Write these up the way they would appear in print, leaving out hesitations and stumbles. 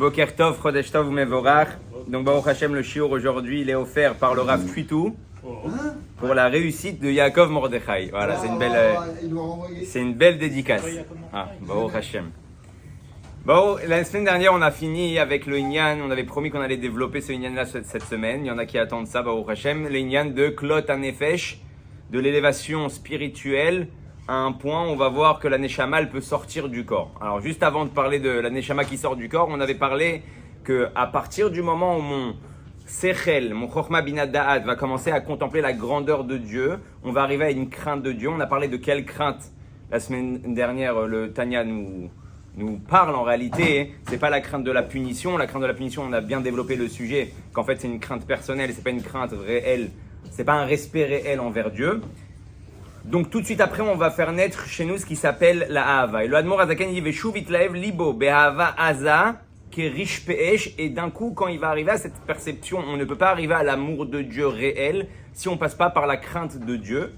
Boker Tov, Chodesh Tov Mevorach. Donc Baruch Hashem, le shiur aujourd'hui, il est offert par le Rav Twitou pour la réussite de Yaakov Mordechai. Voilà, c'est une belle dédicace. Ah, Baruch Hashem. Bon, la semaine dernière, on a fini avec le Inyan. On avait promis qu'on allait développer ce Inyan-là cette semaine. Il y en a qui attendent ça, Baruch Hashem. Le Inyan de Klot HaNefesh, de l'élévation spirituelle à un point où on va voir que la Neshama, elle peut sortir du corps. Alors, juste avant de parler de la Neshama qui sort du corps, on avait parlé qu'à partir du moment où mon Sechel, mon Chochma Binah Da'at va commencer à contempler la grandeur de Dieu, on va arriver à une crainte de Dieu. On a parlé de quelle crainte la semaine dernière, le Tanya nous parle en réalité, c'est pas la crainte de la punition. La crainte de la punition, on a bien développé le sujet, qu'en fait c'est une crainte personnelle, c'est pas une crainte réelle, c'est pas un respect réel envers Dieu. Donc tout de suite après, on va faire naître chez nous ce qui s'appelle la Ahava. Et le Admor Azaken dit Veshuv itlaev libo be'ahava aza kerish pe'esh. Et d'un coup, quand il va arriver à cette perception, on ne peut pas arriver à l'amour de Dieu réel si on passe pas par la crainte de Dieu.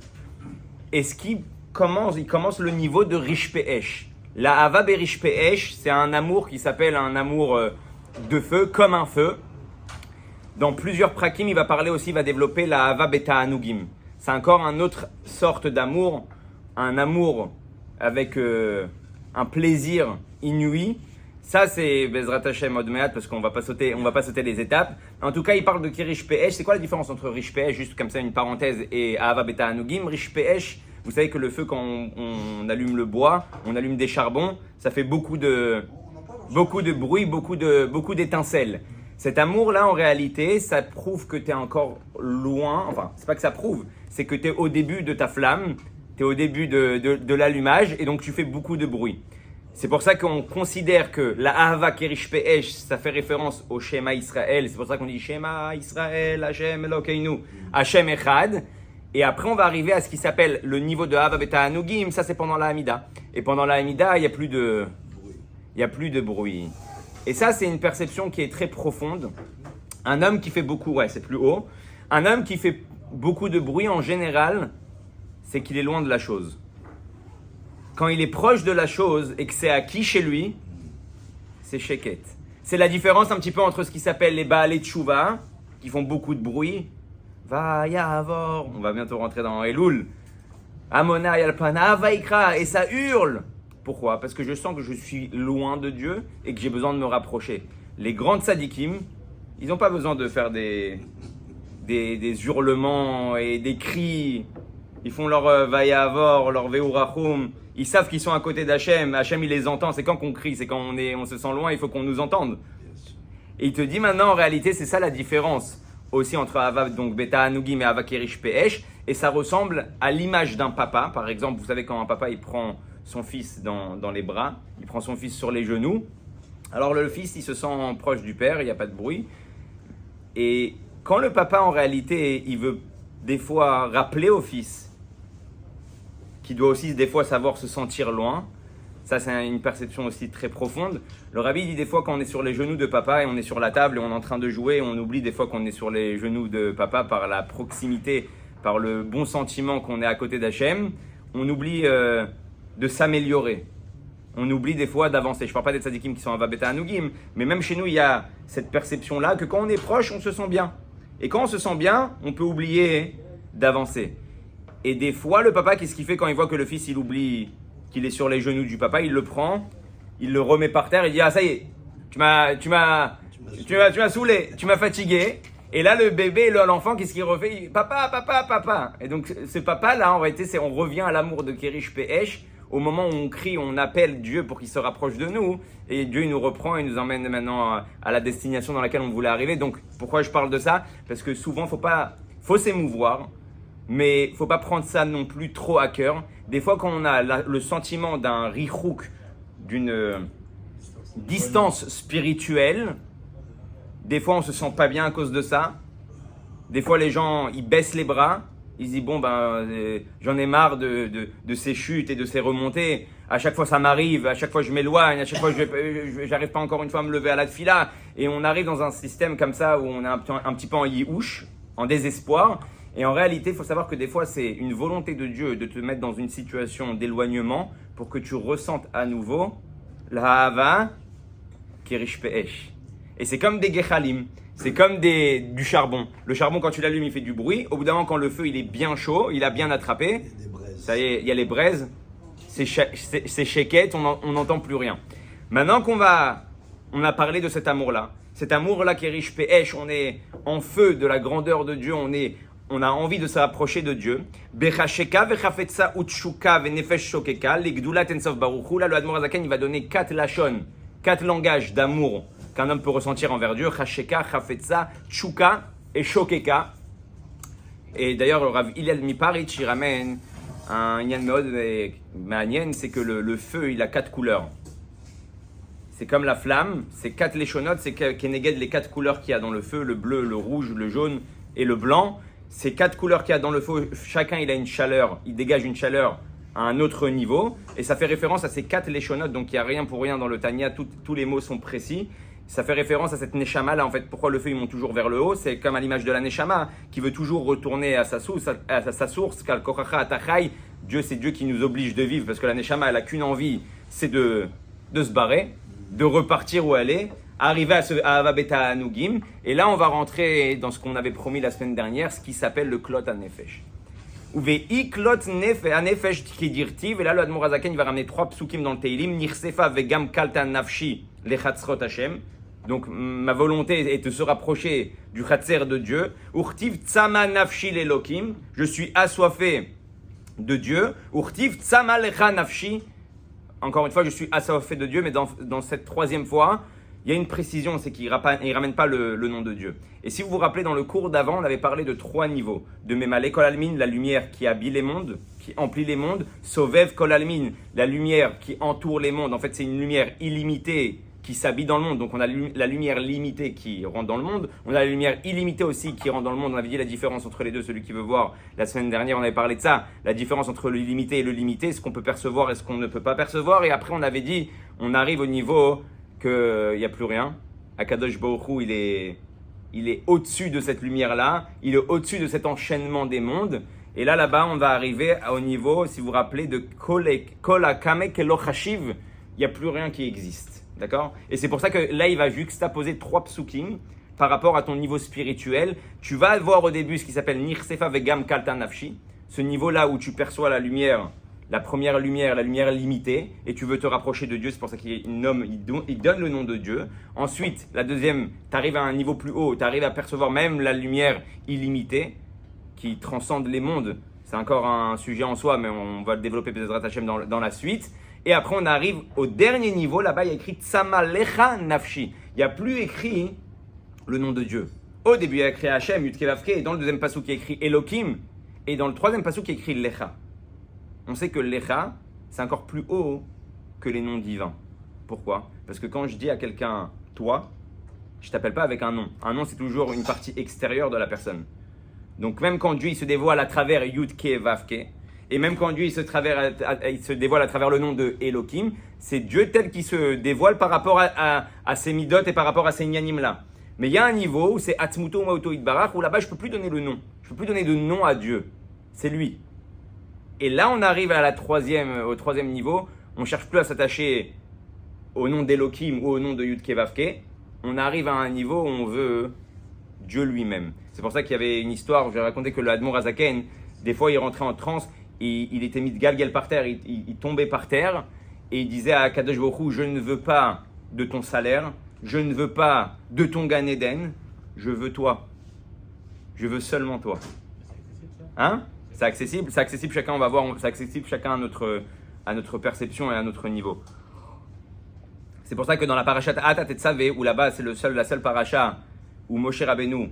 Et il commence le niveau de rish pe'esh. La Ahava berish pe'esh, c'est un amour qui s'appelle un amour de feu, comme un feu. Dans plusieurs prakim, il va développer la Ahava beta'anugim. C'est encore une autre sorte d'amour, un amour avec un plaisir inouï. Ça, c'est Bezrat Hashem Od Me'at, parce qu'on va pas sauter les étapes. En tout cas, il parle de Kirish Pe'esh. C'est quoi la différence entre Rish Pe'esh, juste comme ça une parenthèse, et Ahava Beta'anugim? Rish Pe'esh, vous savez que le feu, quand on allume le bois, on allume des charbons, ça fait beaucoup de bruit, beaucoup d'étincelles. Cet amour-là, en réalité, ça prouve que tu es encore loin. Enfin, c'est pas que ça prouve, c'est que tu es au début de ta flamme, tu es au début de l'allumage, et donc tu fais beaucoup de bruit. C'est pour ça qu'on considère que la Ahava Kerish Pe'esh, ça fait référence au Shema Israël. C'est pour ça qu'on dit Shema Israël, Hashem Elokeinu, Hashem Echad. Et après, on va arriver à ce qui s'appelle le niveau de Ahava Beta'anugim. Ça, c'est pendant la Hamida. Et pendant la Hamida, il n'y a plus de bruit. Et ça, c'est une perception qui est très profonde. Un homme qui fait beaucoup, c'est plus haut. Un homme qui fait beaucoup de bruit, en général, c'est qu'il est loin de la chose. Quand il est proche de la chose et que c'est acquis chez lui, c'est sheket. C'est la différence un petit peu entre ce qui s'appelle les Baalei Tshuva, qui font beaucoup de bruit. Va Yavor, on va bientôt rentrer dans Elul. Amona Yalpana Vaikra, et ça hurle. Pourquoi? Parce que je sens que je suis loin de Dieu et que j'ai besoin de me rapprocher. Les grands tzadikim, ils n'ont pas besoin de faire des hurlements et des cris. Ils font leur Vayavor, leur Veurachum. Ils savent qu'ils sont à côté d'Hachem. Hachem, il les entend. C'est quand qu'on crie, c'est quand on se sent loin, il faut qu'on nous entende. Et il te dit maintenant, en réalité, c'est ça la différence aussi entre Ahava, donc Beta'anugim et Ahava Kerish Pe'esh. Et ça ressemble à l'image d'un papa. Par exemple, vous savez quand un papa, il prend son fils dans les bras, il prend son fils sur les genoux. Alors le fils, il se sent proche du père, il n'y a pas de bruit. Et quand le papa, en réalité, il veut des fois rappeler au fils qu'il doit aussi des fois savoir se sentir loin, ça c'est une perception aussi très profonde. Le rabbi dit des fois quand on est sur les genoux de papa et on est sur la table et on est en train de jouer, on oublie des fois qu'on est sur les genoux de papa par la proximité, par le bon sentiment qu'on est à côté d'Hachem, on oublie de s'améliorer. On oublie des fois d'avancer. Je ne parle pas des tzadikim qui sont Ahava Beta'anugim, mais même chez nous, il y a cette perception-là que quand on est proche, on se sent bien. Et quand on se sent bien, on peut oublier d'avancer. Et des fois, le papa, qu'est-ce qu'il fait quand il voit que le fils, il oublie qu'il est sur les genoux du papa? Il le prend, il le remet par terre, il dit « Ah, ça y est, tu m'as saoulé, tu m'as fatigué. » Et là, le bébé, l'enfant, qu'est-ce qu'il refait? Papa, papa, papa. Et donc, ce papa-là, en réalité, on revient à l'amour de Kerish Pe'esh. Au moment où on crie, on appelle Dieu pour qu'il se rapproche de nous. Et Dieu, il nous reprend et nous emmène maintenant à la destination dans laquelle on voulait arriver. Donc, pourquoi je parle de ça? Parce que souvent, faut s'émouvoir, mais il ne faut pas prendre ça non plus trop à cœur. Des fois, quand on a le sentiment d'un richouk, d'une distance spirituelle, des fois, on ne se sent pas bien à cause de ça. Des fois, les gens, ils baissent les bras. Ils se disent, j'en ai marre de ces chutes et de ces remontées. À chaque fois, ça m'arrive. À chaque fois, je m'éloigne. À chaque fois, je n'arrive pas encore une fois à me lever à la tfila. Et on arrive dans un système comme ça où on est un petit peu en yiouch, en désespoir. Et en réalité, il faut savoir que des fois, c'est une volonté de Dieu de te mettre dans une situation d'éloignement pour que tu ressentes à nouveau la Hava Kerish Pe'esh. Et c'est comme des gechalim, c'est comme du charbon. Le charbon, quand tu l'allumes, il fait du bruit. Au bout d'un moment, quand le feu il est bien chaud, il a bien attrapé, ça y est, il y a les braises, c'est sheket, on n'entend plus rien. Maintenant qu'on on a parlé de cet amour-là qui est riche Pe'esh, on est en feu de la grandeur de Dieu, on a envie de s'approcher de Dieu. Bechasheka vechafetza utshuka venefesh shokeka legdulat ensof baruchu. Là, le Admor Azaken, il va donner 4 lachon, 4 langages d'amour qu'un homme peut ressentir envers Dieu. Chasheka, chafetza, tchouka et shokeka. Et d'ailleurs, le Rav Hillel Miparitch, il ramène un Yan Meod Ma'anien, c'est que le feu, il a 4 couleurs. C'est comme la flamme, c'est 4 léchonotes, c'est Keneged les 4 couleurs qu'il y a dans le feu, le bleu, le rouge, le jaune et le blanc. Ces 4 couleurs qu'il y a dans le feu, chacun il a une chaleur, il dégage une chaleur à un autre niveau. Et ça fait référence à ces 4 léchonotes, donc il n'y a rien pour rien dans le Tanya, tous les mots sont précis. Ça fait référence à cette Neshama là, en fait, pourquoi le feu il monte toujours vers le haut, c'est comme à l'image de la Neshama qui veut toujours retourner à sa source, Kal Kochacha Atachai. Dieu, c'est Dieu qui nous oblige de vivre parce que la Neshama elle a qu'une envie, c'est de se barrer, de repartir où elle est, arriver à Avabeta Anugim. Et là, on va rentrer dans ce qu'on avait promis la semaine dernière, ce qui s'appelle le Klot HaNefesh. Uvei Klot HaNefesh Kedirtiv. Et là, le Admor Azaken, il va ramener 3 psukim dans le Teilim. Nirsefa vegam kalta nafshi lechatzrot Hashem. Donc, ma volonté est de se rapprocher du Chatzer de Dieu. Urtiv tsama nafshi lelokim. Je suis assoiffé de Dieu. Urtiv tsama lecha nafshi. Encore une fois, je suis assoiffé de Dieu, mais dans cette troisième fois, il y a une précision, c'est qu'il ne ramène pas le nom de Dieu. Et si vous vous rappelez, dans le cours d'avant, on avait parlé de 3 niveaux. De Memale Kol Almin, la lumière qui habille les mondes, qui emplit les mondes. Sovev Kol Almin, la lumière qui entoure les mondes. En fait, c'est une lumière illimitée qui s'habille dans le monde. Donc, on a la lumière limitée qui rentre dans le monde. On a la lumière illimitée aussi qui rentre dans le monde. On avait dit la différence entre les deux, celui qui veut voir. La semaine dernière, on avait parlé de ça. La différence entre le limité et le limité, ce qu'on peut percevoir et ce qu'on ne peut pas percevoir. Et après, on avait dit, on arrive au niveau qu'il n'y a plus rien. Akadosh Baruch Hu, il est au-dessus de cette lumière-là. Il est au-dessus de cet enchaînement des mondes. Et là-bas, on va arriver au niveau, si vous vous rappelez, de Kol HaKame Kelo Chashiv. Il n'y a plus rien qui existe. D'accord? Et c'est pour ça que là, il va juxtaposer 3 psukim par rapport à ton niveau spirituel. Tu vas voir au début ce qui s'appelle Nirsefa Vegam Kalta Nafshi. Ce niveau-là où tu perçois la lumière, la première lumière, la lumière limitée, et tu veux te rapprocher de Dieu. C'est pour ça qu'il nomme, il donne le nom de Dieu. Ensuite, la deuxième, tu arrives à un niveau plus haut, tu arrives à percevoir même la lumière illimitée qui transcende les mondes. C'est encore un sujet en soi, mais on va le développer Bezrat Hashem dans la suite. Et après, on arrive au dernier niveau. Là-bas, il y a écrit Tsama Lecha Nafshi. Il n'y a plus écrit le nom de Dieu. Au début, il y a écrit Hashem, Yud Kei Vav Kei. Et dans le deuxième passage, il y a écrit Elohim. Et dans le troisième passage, il y a écrit Lecha. On sait que Lecha, c'est encore plus haut que les noms divins. Pourquoi? Parce que quand je dis à quelqu'un toi, je ne t'appelle pas avec un nom. Un nom, c'est toujours une partie extérieure de la personne. Donc, même quand Dieu il se dévoile à travers Yud Kei Vav Kei, et même quand Dieu il se dévoile à travers le nom de Elohim, c'est Dieu tel qu'il se dévoile par rapport à ses midot et par rapport à ces nyanim là. Mais il y a un niveau où c'est Atzmuto Mauto Itbarach, où là-bas je ne peux plus donner le nom. Je ne peux plus donner de nom à Dieu. C'est lui. Et là on arrive au troisième niveau. On ne cherche plus à s'attacher au nom d'Elohim ou au nom de Yud Kei Vav Kei. On arrive à un niveau où on veut Dieu lui-même. C'est pour ça qu'il y avait une histoire, je vais raconter que le Admor Azaken, des fois il rentrait en transe, et il était mis de galgal par terre, il tombait par terre et il disait à Kadosh Baruch Hu, je ne veux pas de ton salaire, je ne veux pas de ton Gan Eden, je veux toi. Je veux seulement toi. Hein? C'est accessible chacun, on va voir, c'est accessible chacun à notre perception et à notre niveau. C'est pour ça que dans la parashat Atat et Tzavé, où là-bas c'est la seule parasha où Moshe Rabbeinu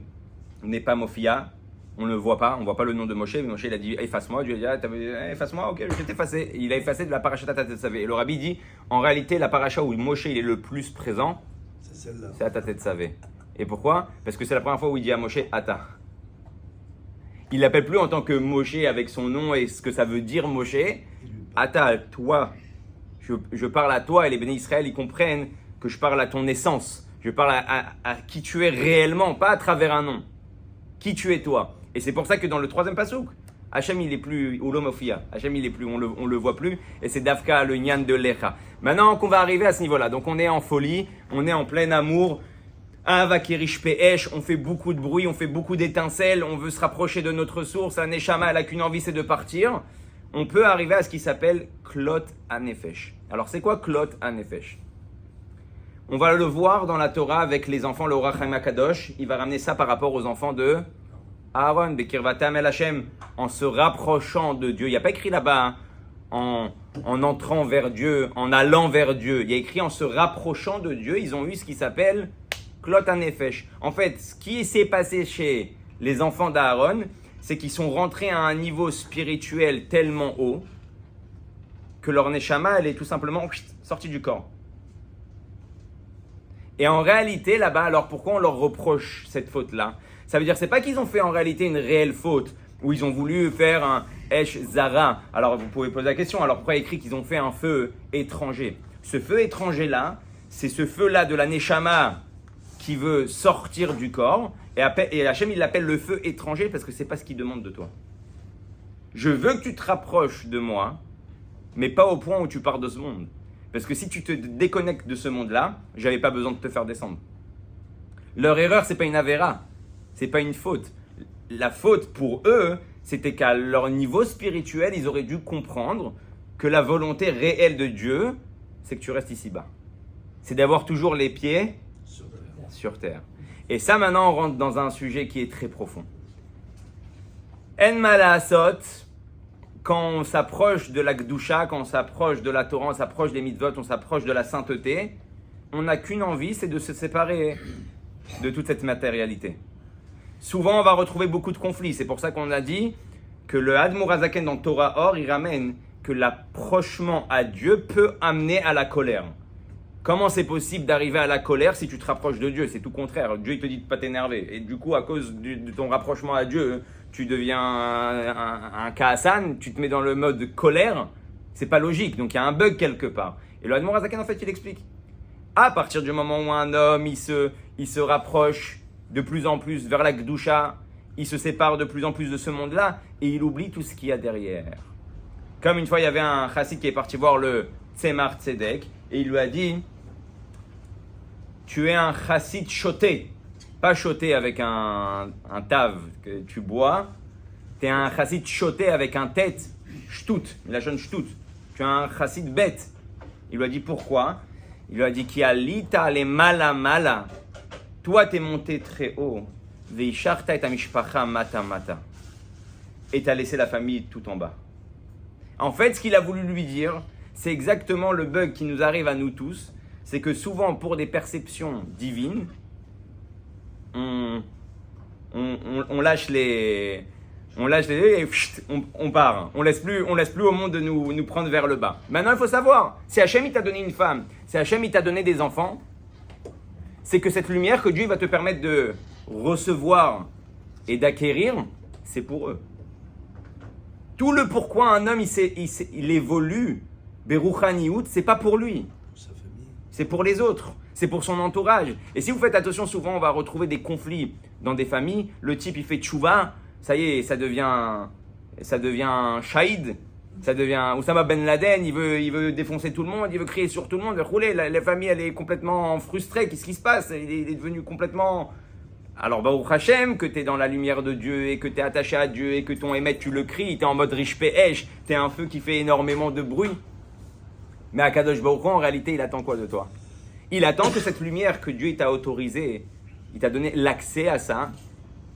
n'est pas Mofia, on ne le voit pas, on ne voit pas le nom de Moshe, mais Moshe il a dit efface-moi, Dieu a dit efface-moi, ok, je vais t'effacer. Il a effacé de la paracha Atat et Tzavé. Et le Rabbi dit en réalité la paracha où Moshe il est le plus présent, c'est celle-là. C'est Atat et Tzavé. Et pourquoi? Parce que c'est la première fois où il dit à Moshe Ata. Il l'appelle plus en tant que Moshe avec son nom et ce que ça veut dire Moshe. Ata, toi, je parle à toi et les bénis Israël ils comprennent que je parle à ton essence. Je parle à qui tu es réellement, pas à travers un nom. Qui tu es toi. Et c'est pour ça que dans le troisième pasouk, Hachem, il est plus Ulomofia. Hachem, il est plus, on le voit plus. Et c'est Dafka, le Nyan de Lecha. Maintenant qu'on va arriver à ce niveau-là, donc on est en folie, on est en plein amour. Avakirish Pe'esh, on fait beaucoup de bruit, on fait beaucoup d'étincelles, on veut se rapprocher de notre source. Un Neshama, elle a qu'une envie, c'est de partir. On peut arriver à ce qui s'appelle Klot Hanefesh. Alors, c'est quoi Klot Hanefesh? On va le voir dans la Torah avec les enfants, le Orach Chaim HaKadosh. Il va ramener ça par rapport aux enfants de Aaron, Bekirvatam El Hashem, en se rapprochant de Dieu. Il n'y a pas écrit là-bas, hein, en entrant vers Dieu, en allant vers Dieu. Il y a écrit en se rapprochant de Dieu. Ils ont eu ce qui s'appelle Klot Hanefesh. En fait, ce qui s'est passé chez les enfants d'Aaron, c'est qu'ils sont rentrés à un niveau spirituel tellement haut que leur Neshama, elle est tout simplement sortie du corps. Et en réalité, là-bas, alors pourquoi on leur reproche cette faute-là? Ça veut dire, c'est pas qu'ils ont fait en réalité une réelle faute, où ils ont voulu faire un Esh Zara. Alors vous pouvez poser la question, alors pourquoi il écrit qu'ils ont fait un feu étranger? Ce feu étranger-là, c'est ce feu-là de la Neshama qui veut sortir du corps. Et Hachem, il l'appelle le feu étranger parce que c'est pas ce qu'il demande de toi. Je veux que tu te rapproches de moi, mais pas au point où tu pars de ce monde. Parce que si tu te déconnectes de ce monde-là, j'avais pas besoin de te faire descendre. Leur erreur, c'est pas une avéra, c'est pas une faute. La faute pour eux, c'était qu'à leur niveau spirituel, ils auraient dû comprendre que la volonté réelle de Dieu, c'est que tu restes ici-bas. C'est d'avoir toujours les pieds sur terre. Et ça, maintenant, on rentre dans un sujet qui est très profond. En malaasot, quand on s'approche de la Gdusha, quand on s'approche de la Torah, on s'approche des mitzvot, on s'approche de la sainteté, on n'a qu'une envie, c'est de se séparer de toute cette matérialité. Souvent, on va retrouver beaucoup de conflits. C'est pour ça qu'on a dit que le Admor Hazaken dans Torah Or, il ramène que l'approchement à Dieu peut amener à la colère. Comment c'est possible d'arriver à la colère si tu te rapproches de Dieu? C'est tout contraire. Dieu, il te dit de ne pas t'énerver. Et du coup, à cause de ton rapprochement à Dieu, tu deviens un Kaasan, tu te mets dans le mode colère. C'est pas logique. Donc, il y a un bug quelque part. Et le Admor Hazaken, en fait, il explique. À partir du moment où un homme, il se rapproche de plus en plus vers la Gdusha, il se sépare de plus en plus de ce monde-là et il oublie tout ce qu'il y a derrière. Comme une fois, il y avait un chassid qui est parti voir le Tzemar Tzedek et il lui a dit: tu es un chassid choté, pas choté avec un tave que tu bois, tu es un chassid choté avec un tête, shtout, la jeune shtout. Tu es un chassid bête. Il lui a dit pourquoi? Il lui a dit qui alita le mala mala. Toi, tu es monté très haut. Veisharta et mishpacha mata mata. Et tu as laissé la famille tout en bas. En fait, ce qu'il a voulu lui dire, c'est exactement le bug qui nous arrive à nous tous. C'est que souvent, pour des perceptions divines, on lâche les... et on part. On laisse plus au monde de nous prendre vers le bas. Maintenant, il faut savoir, si Hachem il t'a donné une femme, si Hachem il t'a donné des enfants, c'est que cette lumière que Dieu va te permettre de recevoir et d'acquérir, c'est pour eux. Tout le pourquoi un homme il évolue, Beruchaniout, c'est pas pour lui. C'est pour les autres, c'est pour son entourage. Et si vous faites attention, souvent on va retrouver des conflits dans des familles. Le type il fait tchouva, ça y est, ça devient un shahid, ça devient Oussama Ben Laden, il veut défoncer tout le monde, il veut crier sur tout le monde, il veut rouler. La famille elle est complètement frustrée, qu'est-ce qui se passe? Il est devenu complètement... Alors Baruch Hashem, que tu es dans la lumière de Dieu et que tu es attaché à Dieu et que ton émet tu le cries, tu es en mode riche Pe'esh, tu es un feu qui fait énormément de bruit. Mais Akadosh Baruch Hu, en réalité, il attend quoi de toi? Il attend que cette lumière que Dieu t'a autorisée, il t'a donné l'accès à ça,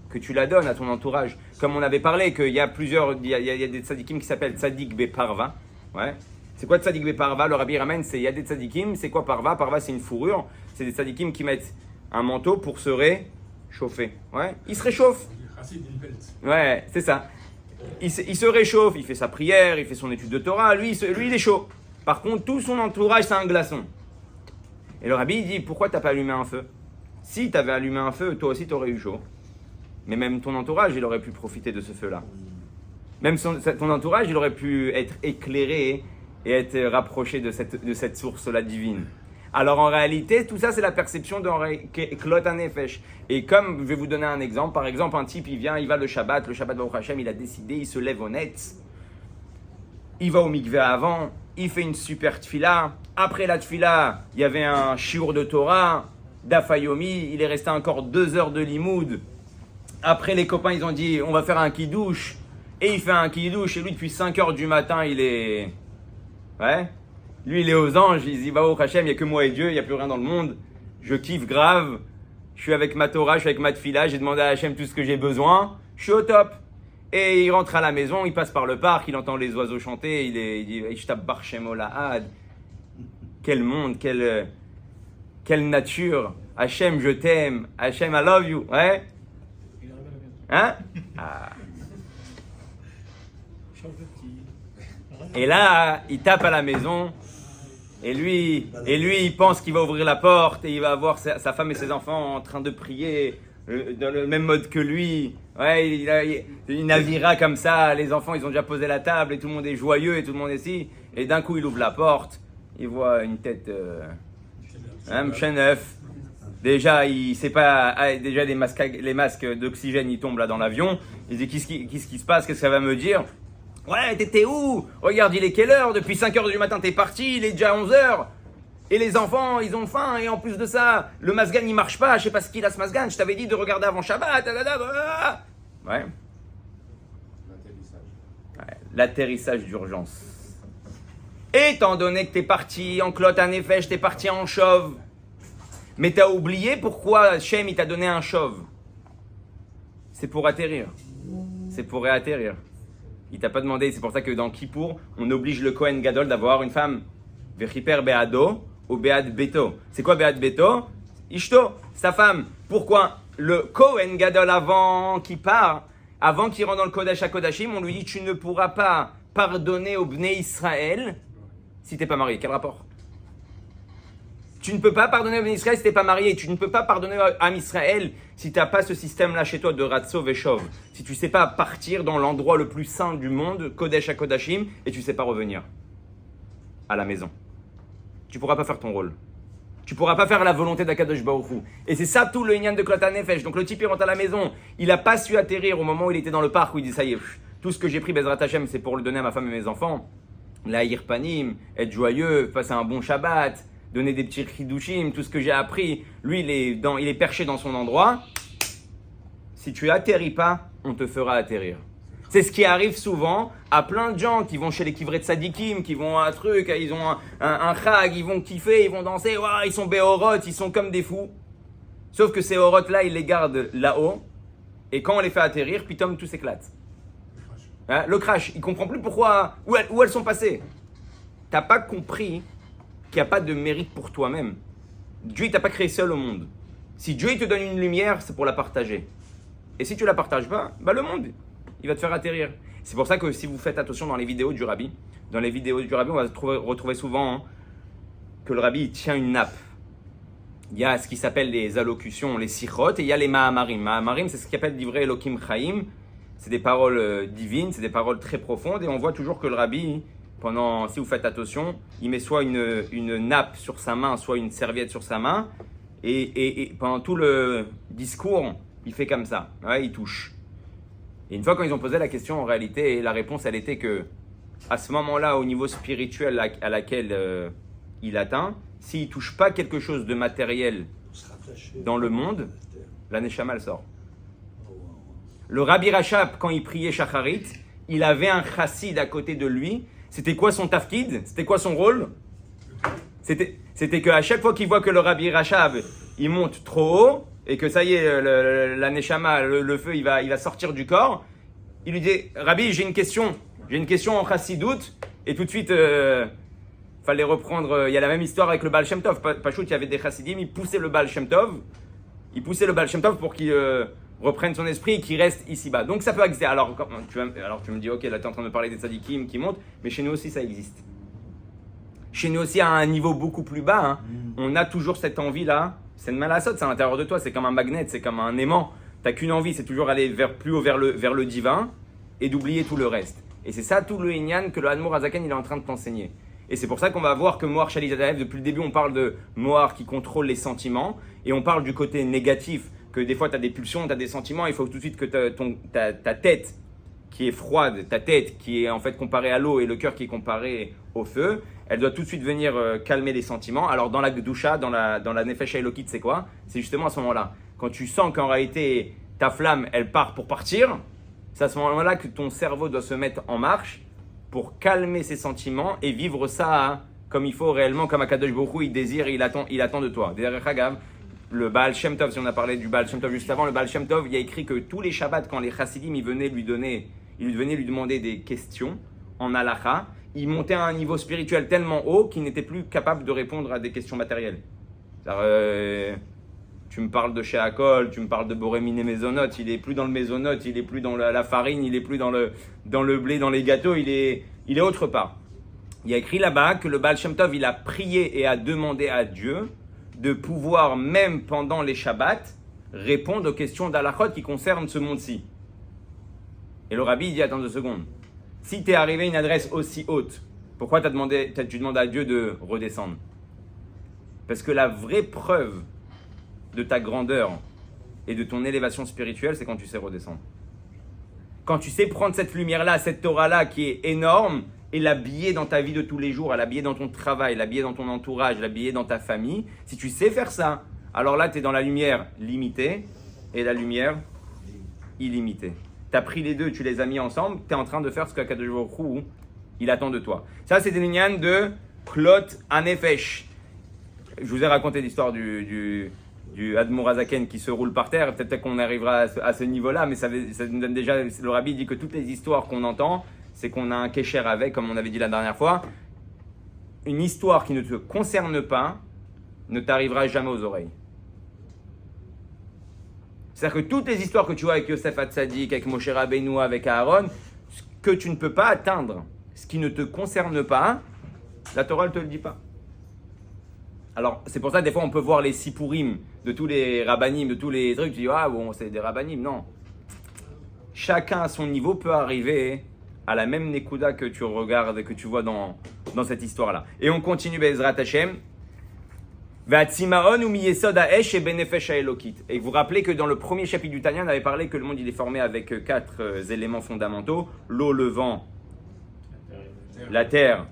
que tu la donnes à ton entourage. Comme on avait parlé, qu'il y a il y a des tzadikim qui s'appellent tzadik beparva. Ouais. C'est quoi tzadik beparva? Le rabbi ramène, il y a des tzadikim, c'est quoi parva? Parva, c'est une fourrure. C'est des tzadikim qui mettent un manteau pour se réchauffer. Ouais. Il se réchauffe. Ouais, c'est ça. Il se réchauffe, il fait sa prière, il fait son étude de Torah. Lui, il est chaud. Par contre, tout son entourage, c'est un glaçon. Et le rabbi, il dit, pourquoi tu n'as pas allumé un feu? Si tu avais allumé un feu, toi aussi, tu aurais eu chaud. Mais même ton entourage, il aurait pu profiter de ce feu-là. Même ton entourage, il aurait pu être éclairé et être rapproché de cette source-là divine. Alors en réalité, tout ça, c'est la perception de Klot Hanefesh. Et comme, je vais vous donner un exemple, par exemple, un type, il va le Shabbat Baruch Hashem, il a décidé, il se lève honnête, il va au mikveh avant, il fait une super tfila. Après la tfila, il y avait un shiur de Torah, d'Afayomi, il est resté encore 2 heures de limoud. Après, les copains, ils ont dit, on va faire un kidouche. Et il fait un kidouche, et lui, depuis 5 heures du matin, il est... Ouais. Lui, il est aux anges, il dit, va au Hachem, il n'y a que moi et Dieu, il n'y a plus rien dans le monde. Je kiffe grave. Je suis avec ma Torah, je suis avec ma tfila, j'ai demandé à Hachem tout ce que j'ai besoin. Je suis au top. Et il rentre à la maison, il passe par le parc, il entend les oiseaux chanter, il dit, Ishtab Bar Shem Olahad. Quel monde, quelle nature. Hachem, je t'aime. Hachem, I love you. Ouais. Hein? Ah. Et là, il tape à la maison. Et lui, il pense qu'il va ouvrir la porte et il va voir sa femme et ses enfants en train de prier dans le même mode que lui. Ouais, il a une avira comme ça. Les enfants, ils ont déjà posé la table et tout le monde est joyeux et tout le monde est ici. Et d'un coup, il ouvre la porte. Il voit une tête, neuf. Déjà, il sait pas. Déjà, les masques d'oxygène, ils tombent là dans l'avion. Il dit qu'est-ce qui se passe? Qu'est-ce que ça va me dire? Ouais, t'étais où? Regarde, il est quelle heure? Depuis 5 heures du matin, t'es parti, il est déjà 11 heures. Et les enfants, ils ont faim. Et en plus de ça, le masgan, il marche pas. Je sais pas ce qu'il a, ce masgan. Je t'avais dit de regarder avant Shabbat. Ouais. L'atterrissage d'urgence. Étant donné que t'es parti en Klot Hanefesh, t'es parti en chauve. Mais t'as oublié pourquoi Shem, il t'a donné un chauve. C'est pour atterrir. C'est pour réatterrir. Il t'a pas demandé, c'est pour ça que dans Kippour, on oblige le Kohen Gadol d'avoir une femme. Vechiper Beado ou Bead Beto. C'est quoi Bead Beto? Ishto, sa femme. Pourquoi? Le Kohen Gadol, avant qu'il part, avant qu'il rentre dans le Kodesh HaKodashim, on lui dit tu ne pourras pas pardonner au Bnei Israël si t'es pas marié. Quel rapport? Tu ne peux pas pardonner au Bnei Israël si tu n'es pas marié. Tu ne peux pas pardonner à Israël si tu n'as pas ce système-là chez toi de Ratso Veshov. Si tu ne sais pas partir dans l'endroit le plus saint du monde, Kodesh HaKodashim, et tu ne sais pas revenir à la maison. Tu ne pourras pas faire ton rôle. Tu ne pourras pas faire la volonté d'Akadosh Baruch Hu. Et c'est ça tout le Inyan de Klot Hanefesh. Donc le type, il rentre à la maison. Il n'a pas su atterrir au moment où il était dans le parc, où il dit ça y est, tout ce que j'ai pris, Bezrat Hashem, c'est pour le donner à ma femme et mes enfants. La Panim, être joyeux, passer un bon Shabbat, donner des petits chidushim, tout ce que j'ai appris. Lui, il est perché dans son endroit. Si tu atterris pas, on te fera atterrir. C'est ce qui arrive souvent à plein de gens qui vont chez les kivrei tzadikim, qui vont à un truc, ils ont un chag, ils vont kiffer, ils vont danser, wow, ils sont béorot, ils sont comme des fous. Sauf que ces orotes-là, ils les gardent là-haut. Et quand on les fait atterrir, puis tout s'éclate. Hein, le crash, il ne comprend plus pourquoi, où elles sont passées. Tu n'as pas compris qu'il n'y a pas de mérite pour toi-même. Dieu ne t'a pas créé seul au monde. Si Dieu il te donne une lumière, c'est pour la partager. Et si tu ne la partages pas, le monde, il va te faire atterrir. C'est pour ça que si vous faites attention dans les vidéos du Rabbi, on va retrouver souvent que le Rabbi il tient une nappe. Il y a ce qui s'appelle les allocutions, les sichot, et il y a les mahamarim. Mahamarim, c'est ce qu'il appelle divrei Elokim Chaim. C'est des paroles divines, c'est des paroles très profondes, et on voit toujours que le Rabbi, si vous faites attention, il met soit une nappe sur sa main, soit une serviette sur sa main, et pendant tout le discours, il fait comme ça, ouais, il touche. Et une fois quand ils ont posé la question, en réalité, la réponse, elle était que, à ce moment-là, au niveau spirituel à laquelle il atteint, s'il ne touche pas quelque chose de matériel dans le monde, la Neshama, elle sort. Le Rabbi Rachab, quand il priait Shacharit, il avait un chassid à côté de lui. C'était quoi son tafkid? C'était quoi son rôle? C'était qu'à chaque fois qu'il voit que le Rabbi Rachab, il monte trop haut, et que ça y est, la Neshama, le feu, il va sortir du corps, il lui dit, Rabbi, j'ai une question en chassidout, et tout de suite, fallait reprendre, il y a la même histoire avec le Baal Shem Tov. Pachout, il y avait des chassidim, ils poussaient le Baal Shem Tov, pour qu'il reprenne son esprit et qu'il reste ici-bas. Donc ça peut exister. Alors tu me dis, ok, là tu es en train de parler des tzadikim qui montent, mais chez nous aussi ça existe. Chez nous aussi à un niveau beaucoup plus bas, on a toujours cette envie-là, c'est une malasot, c'est à l'intérieur de toi, c'est comme un magnet, c'est comme un aimant. Tu n'as qu'une envie, c'est toujours aller plus haut vers le divin et d'oublier tout le reste. Et c'est ça tout le Inyan que le Admour Azaken il est en train de t'enseigner. Et c'est pour ça qu'on va voir que Mohar Shalit Adaev, depuis le début, on parle de Mohar qui contrôle les sentiments, et on parle du côté négatif, que des fois tu as des pulsions, tu as des sentiments, il faut tout de suite que ta tête qui est froide, ta tête qui est en fait comparée à l'eau et le cœur qui est comparé au feu, elle doit tout de suite venir calmer les sentiments. Alors dans la Gdusha, dans la Nefesh Elokit, c'est quoi? C'est justement à ce moment-là. Quand tu sens qu'en réalité ta flamme, elle part pour partir, c'est à ce moment-là que ton cerveau doit se mettre en marche pour calmer ses sentiments et vivre ça comme il faut réellement, comme Akadosh Baruch Hu, il désire, il attend de toi. Derech Hagav, le Baal Shem Tov, si on a parlé du Baal Shem Tov juste avant, le Baal Shem Tov, il y a écrit que tous les Shabbats, quand les Chassidim, ils venaient lui demander des questions en halakha, il montait à un niveau spirituel tellement haut qu'il n'était plus capable de répondre à des questions matérielles. Tu me parles de Sheakol, tu me parles de Borémine Mésonote, il est plus dans le mésonote, il est plus dans la farine, il est plus dans le blé, dans les gâteaux, il est autre part. Il y a écrit là-bas que le Baal Shem Tov, il a prié et a demandé à Dieu de pouvoir, même pendant les Shabbats, répondre aux questions d'halachot qui concernent ce monde-ci. Et le rabbi il dit, attends 2 secondes, si tu es arrivé à une adresse aussi haute, pourquoi tu demandes à Dieu de redescendre? Parce que la vraie preuve de ta grandeur et de ton élévation spirituelle, c'est quand tu sais redescendre. Quand tu sais prendre cette lumière-là, cette Torah-là qui est énorme, et l'habiller dans ta vie de tous les jours, l'habiller dans ton travail, l'habiller dans ton entourage, l'habiller dans ta famille, si tu sais faire ça, alors là, tu es dans la lumière limitée et la lumière illimitée. Tu as pris les deux, tu les as mis ensemble, tu es en train de faire ce qu'Akadosh Baruch Hu, il attend de toi. Ça, c'était l'ignan de Klot Anefesh. Je vous ai raconté l'histoire du Admour Azaken qui se roule par terre. Peut-être qu'on arrivera à ce niveau-là, mais ça nous donne déjà. Le rabbi dit que toutes les histoires qu'on entend, c'est qu'on a un kécher avec, comme on avait dit la dernière fois. Une histoire qui ne te concerne pas ne t'arrivera jamais aux oreilles. C'est-à-dire que toutes les histoires que tu vois avec Yosef Hatzadik, avec Moshe Rabbeinu, avec Aaron, ce que tu ne peux pas atteindre, ce qui ne te concerne pas, la Torah ne te le dit pas. Alors, c'est pour ça que des fois, on peut voir les sipurim de tous les rabbanim, de tous les trucs. Tu dis, ah bon, c'est des rabbanim. Non. Chacun à son niveau peut arriver à la même nekuda que tu regardes, que tu vois dans cette histoire-là. Et on continue, Be'ezrat Hashem. V'atzimaon ou miyesod ha'esh et benefesh ha'elokit. Et vous vous rappelez que dans le premier chapitre du Tanya, on avait parlé que le monde il est formé avec 4 éléments fondamentaux. L'eau, le vent, la terre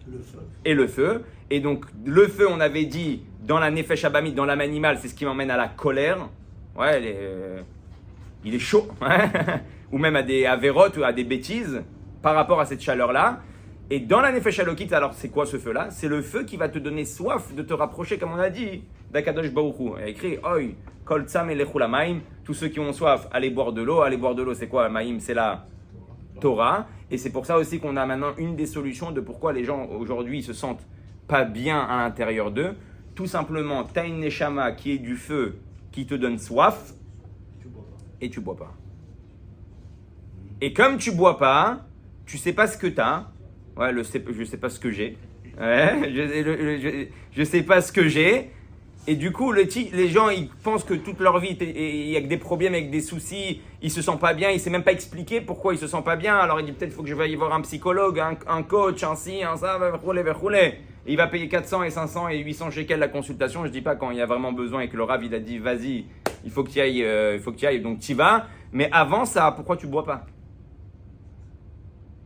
et le feu. Et donc, le feu, on avait dit, dans la nefesh abamit, dans l'âme animale, c'est ce qui m'emmène à la colère. Ouais, il est chaud. Ou même à des avérotes ou à des bêtises par rapport à cette chaleur-là. Et dans la nefesh alokit, alors c'est quoi ce feu-là? C'est le feu qui va te donner soif de te rapprocher, comme on a dit, d'Akadosh Baruch Hu. Il y a écrit, Oi, kol tzam elechu lamaim. Tous ceux qui ont soif, allez boire de l'eau. Allez boire de l'eau, c'est quoi? Maïm, c'est la Torah. Et c'est pour ça aussi qu'on a maintenant une des solutions de pourquoi les gens aujourd'hui se sentent pas bien à l'intérieur d'eux. Tout simplement, tu as une neshama qui est du feu, qui te donne soif, et tu bois pas. Et comme tu bois pas, tu sais pas ce que tu as. Ouais, je sais pas ce que j'ai. Ouais, je sais pas ce que j'ai. Et du coup, les gens, ils pensent que toute leur vie, il y a que des problèmes, avec des soucis, ils se sentent pas bien, ils ne savent même pas expliquer pourquoi ils se sentent pas bien. Alors il dit peut-être faut que je vais y voir un psychologue, un coach, un ci, un ça, et il va payer 400 et 500 et 800 shekels la consultation. Je dis pas quand il y a vraiment besoin et que le rav il a dit vas-y, il faut que tu y ailles, donc tu y vas. Mais avant ça, pourquoi tu bois pas?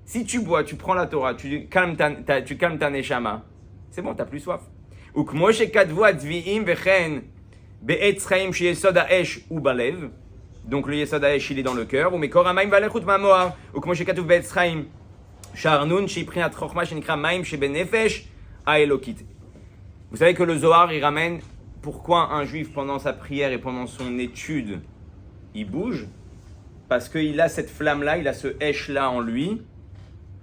Si tu bois, tu prends la Torah, tu calmes ta neshama, c'est bon, tu n'as plus soif. Donc le yesod ha'esh il est dans le cœur. Vous savez que le Zohar il ramène pourquoi un juif pendant sa prière et pendant son étude il bouge, parce qu'il a cette flamme là, il a ce esh là en lui.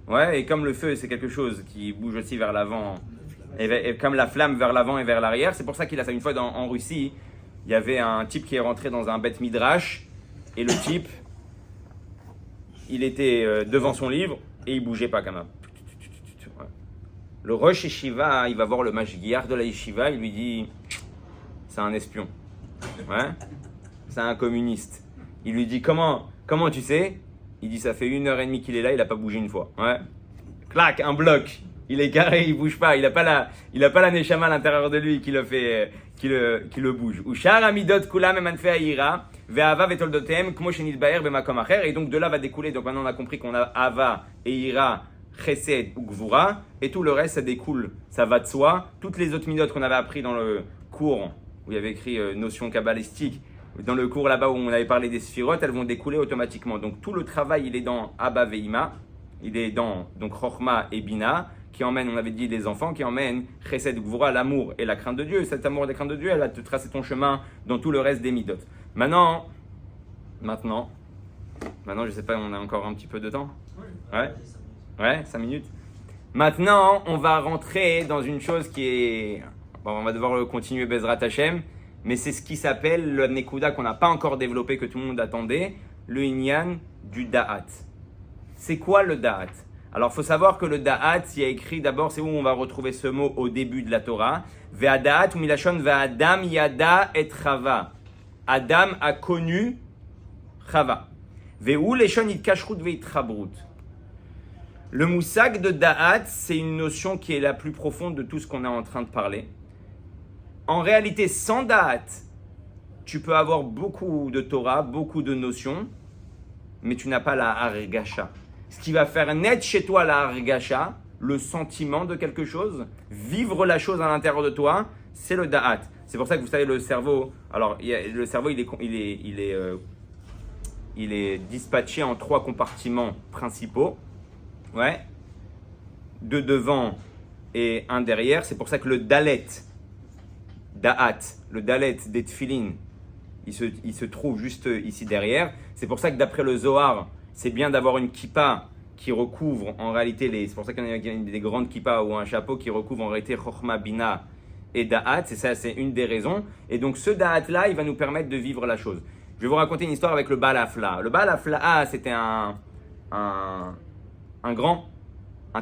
Ouais, et comme le feu, c'est quelque chose qui bouge aussi vers l'avant, et comme la flamme vers l'avant et vers l'arrière, c'est pour ça qu'il a ça. Une fois en Russie, il y avait un type qui est rentré dans un Beth Midrash, et le type, il était devant son livre, et il bougeait pas comme ça. Le Rosh Yeshiva, il va voir le Mashgiach de la Yeshiva, il lui dit, c'est un espion, ouais, c'est un communiste. Il lui dit, comment tu sais? Il dit, ça fait 1h30 qu'il est là, il n'a pas bougé une fois. Ouais. Clac, un bloc. Il est carré, il bouge pas. Il a pas la neshama à l'intérieur de lui qui le fait, qui le bouge. Ushar amidot kulam emanfe aira ve'ava vetoldotem kmo shenitbaer b'makom acher. Et donc de là va découler. Donc maintenant on a compris qu'on a ava et ira, chesed ou gvura, et tout le reste ça découle, ça va de soi. Toutes les autres midot qu'on avait appris dans le cours où il y avait écrit notion kabbalistique, dans le cours là-bas où on avait parlé des sphirotes, elles vont découler automatiquement. Donc tout le travail il est dans Abba ve'ima, il est dans donc Chochma et Bina, qui emmène, on avait dit, les enfants, qui emmène Chesed Gvura, l'amour et la crainte de Dieu. Et cet amour et la crainte de Dieu, elle va te tracer ton chemin dans tout le reste des midot. Maintenant, je sais pas, on a encore un petit peu de temps. Ouais, 5 minutes. Maintenant, on va rentrer dans une chose qui est, bon, on va devoir continuer Bezrat Hashem, mais c'est ce qui s'appelle le Nekuda qu'on n'a pas encore développé, que tout le monde attendait, le Inyan du Da'at. C'est quoi le Da'at? Alors, il faut savoir que le Da'at, il y a écrit d'abord, c'est où on va retrouver ce mot au début de la Torah. Ve'ada'at ou milashon ve'adam yada et Chava. Adam a connu Chava. Ve'u leshon itkashrut ve'itrabrut. Le moussag de Da'at, c'est une notion qui est la plus profonde de tout ce qu'on est en train de parler. En réalité, sans Da'at, tu peux avoir beaucoup de Torah, beaucoup de notions, mais tu n'as pas la Hargasha. Ce qui va faire naître chez toi la Hargasha, le sentiment de quelque chose, vivre la chose à l'intérieur de toi, c'est le Da'at. C'est pour ça que vous savez, le cerveau, alors le cerveau il est dispatché en 3 compartiments principaux. Ouais. 2 devant et 1 derrière. C'est pour ça que le Dalet, Da'at, le Dalet des Tfilin, il se trouve juste ici derrière. C'est pour ça que d'après le Zohar, c'est bien d'avoir une kippa qui recouvre en réalité c'est pour ça qu'il y a des grandes kippas ou un chapeau qui recouvre en réalité Chochma, Bina et Da'at. C'est ça, c'est une des raisons. Et donc ce Da'at-là, il va nous permettre de vivre la chose. Je vais vous raconter une histoire avec le Baal Hafla. Le Baal Hafla, c'était un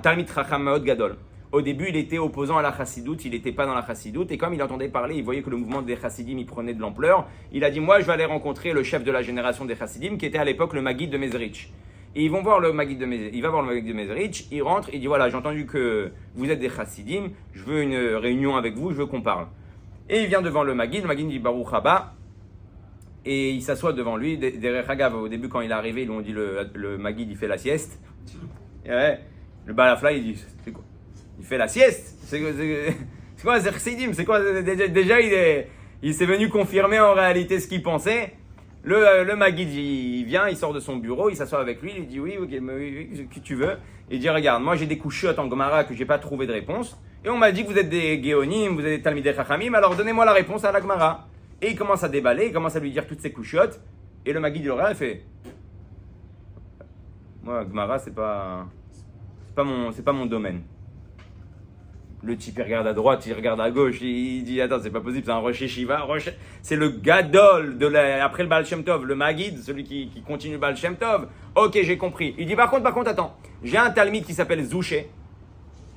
Talmid Chacham Maod Gadol. Au début, il était opposant à la Chassidoute, il n'était pas dans la Chassidoute, et comme il entendait parler, il voyait que le mouvement des Chassidim, il prenait de l'ampleur, il a dit, moi, je vais aller rencontrer le chef de la génération des Chassidim, qui était à l'époque le Maguid de Mezerich. Et il va voir le Maguid de Mezerich, il rentre, il dit, voilà, j'ai entendu que vous êtes des Chassidim, je veux une réunion avec vous, je veux qu'on parle. Et il vient devant le Maguid dit, Baruch Haba, et il s'assoit devant lui, derrière Hagav, au début, quand il est arrivé, ils lui ont dit, le Maguid, il fait la sieste. Ouais, le Baal Hafla, il dit, c'est quoi? Il fait la sieste. C'est quoi un Chassidim? C'est quoi déjà il s'est venu confirmer en réalité ce qu'il pensait. Le Maguid, il vient, il sort de son bureau, il s'assoit avec lui, il dit oui, que tu veux. Il dit regarde, moi j'ai des couchottes en Gemara que j'ai pas trouvé de réponse. Et on m'a dit que vous êtes des Géonim, vous êtes des Talmidei Chachamim, alors donnez-moi la réponse à la Gemara. Et il commence à déballer, il commence à lui dire toutes ses couchottes. Et le Maguid, il regarde, il fait moi, Gemara, c'est pas mon domaine. Le type, il regarde à droite, il regarde à gauche, il dit attends, c'est pas possible, c'est un Rosh Yeshiva. C'est le Gadol après le Baal Shem Tov, le Maguid, celui qui continue le Baal Shem Tov. Ok, j'ai compris. Il dit par contre, attends, j'ai un Talmid qui s'appelle Zouché.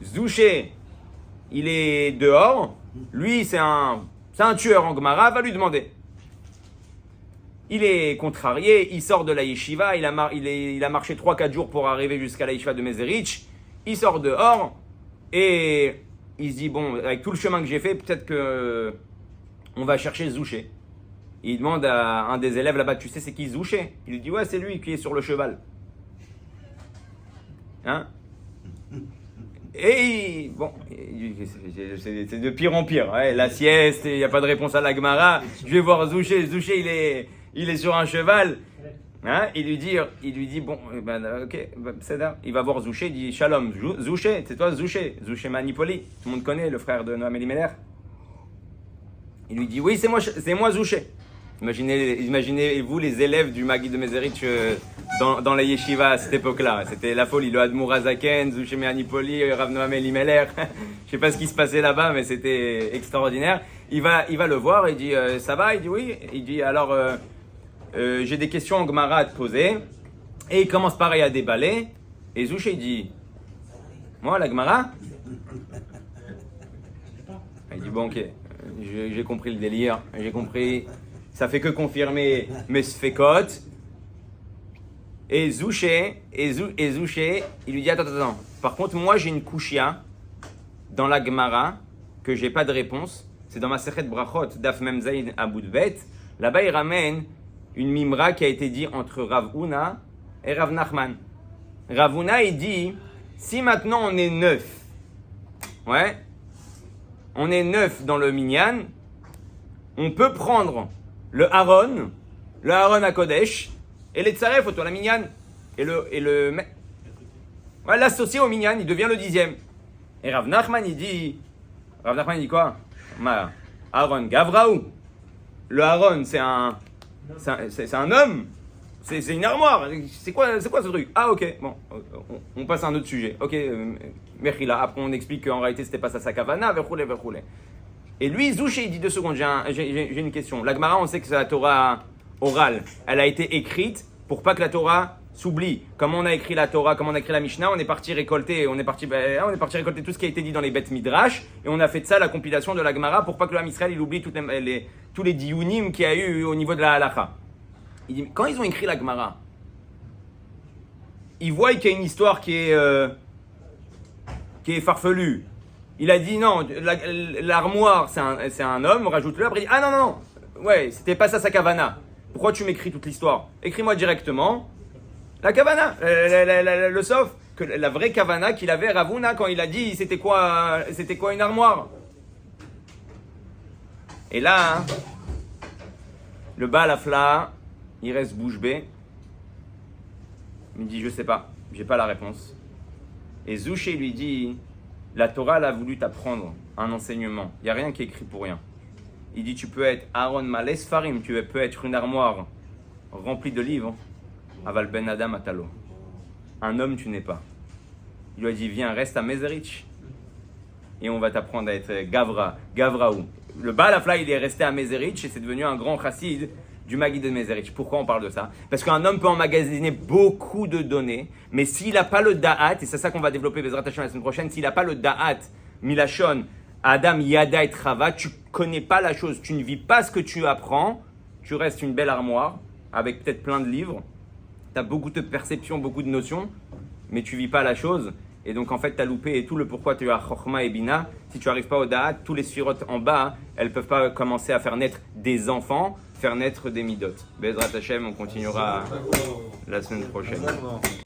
Zouché, il est dehors. Lui, c'est un tueur en Gemara, va lui demander. Il est contrarié, il sort de la Yeshiva, il a marché 3-4 jours pour arriver jusqu'à la Yeshiva de Mezerich. Il sort dehors et il se dit, bon, avec tout le chemin que j'ai fait, peut-être qu'on va chercher Zouché. Il demande à un des élèves là-bas, tu sais c'est qui Zouché? Il lui dit, ouais, c'est lui qui est sur le cheval. Hein? Et bon, c'est de pire en pire. Ouais, la sieste, il n'y a pas de réponse à la Gemara. Je vais voir Zouché. Zouché, il est sur un cheval. Hein? Il lui dit bon, ok, c'est là. Il va voir Zouché, il dit Shalom, Zouché, c'est toi Zouché Manipoli. Tout le monde connaît, le frère de Noam Elimelech. Il lui dit oui, c'est moi Zouché. Imaginez-vous les élèves du Maguid de Mezerich dans la yeshiva à cette époque-là. C'était la folie. Le Admour Azaken, Zouché Manipoli, Rav Noam Elimelech. Je sais pas ce qui se passait là-bas, mais c'était extraordinaire. Il va le voir, il dit ça va? Il dit oui. Il dit alors. J'ai des questions en Gemara à te poser. Et il commence pareil à déballer. Et Zouché dit moi, la Gemara? Il dit bon, ok, j'ai compris le délire. J'ai compris. Ça fait que confirmer mes sfekot. Et Zouché, il lui dit attends. Par contre, moi j'ai une kushia dans la Gemara que j'ai pas de réponse. C'est dans ma Sechet Brachot, Daf Mem Zayin Amud Bet. Là-bas, il ramène une mimra qui a été dit entre Rav Huna et Rav Nachman. Rav Huna, il dit, si maintenant on est 9, ouais, on est 9 dans le minyan, on peut prendre le Aaron à Kodesh, et les Tsaref autour de la minyan, et ouais, l'associé au minyan, il devient le 10e. Et Rav Nachman, il dit quoi? Aaron Gavraou. Le Aaron, c'est un homme. C'est une armoire. C'est quoi ce truc? Ah, ok. Bon, on passe à un autre sujet. Ok, Mechila. Après, on explique qu'en réalité, c'était pas ça sa kavana. Verroulé. Et lui, Zouché, il dit 2 secondes. J'ai une question. La Gemara, on sait que c'est la Torah orale. Elle a été écrite pour pas que la Torah s'oublie. Comme on a écrit la Torah, comme on a écrit la Mishnah, on est parti récolter tout ce qui a été dit dans les Beth Midrash, et on a fait de ça la compilation de la Gemara pour pas que le Ham Israël il oublie tous les diyunim qu'il y a eu au niveau de la halacha. Il dit, quand ils ont écrit la Gemara, ils voient qu'il y a une histoire qui est farfelue. Il a dit non, l'armoire c'est un homme, rajoute-le. Après il dit ah non, ouais, c'était pas ça sa kavana. Pourquoi tu m'écris toute l'histoire? Écris-moi directement la kavana, le sauf que la vraie kavana qu'il avait Rav Huna quand il a dit c'était quoi une armoire. Et là, le Baal Afla, il reste bouche bée. Il me dit je sais pas, j'ai pas la réponse. Et Zouché lui dit la Torah elle a voulu t'apprendre un enseignement. Il y a rien qui est écrit pour rien. Il dit tu peux être Aaron Malé Sfarim, tu peux être une armoire remplie de livres. Aval ben Adam Atalo. Un homme tu n'es pas. Il lui a dit viens, reste à Mezerich et on va t'apprendre à être Gavraou. Le Baal Afla il est resté à Mezerich et c'est devenu un grand chassid du Maguid de Mezerich. Pourquoi on parle de ça? Parce qu'un homme peut emmagasiner beaucoup de données, mais s'il n'a pas le da'at, et c'est ça qu'on va développer Bezrat Hashem la semaine prochaine, s'il n'a pas le da'at, milachon, Adam Yada et Trava, tu connais pas la chose, tu ne vis pas ce que tu apprends, tu restes une belle armoire avec peut-être plein de livres, tu as beaucoup de perceptions, beaucoup de notions, mais tu vis pas la chose. Et donc en fait, tu as loupé et tout le pourquoi tu as Chokhma et Bina. Si tu n'arrives pas au Da'at, tous les sphirotes en bas, elles ne peuvent pas commencer à faire naître des enfants, faire naître des midot. Bezrat Hashem, on continuera la semaine prochaine.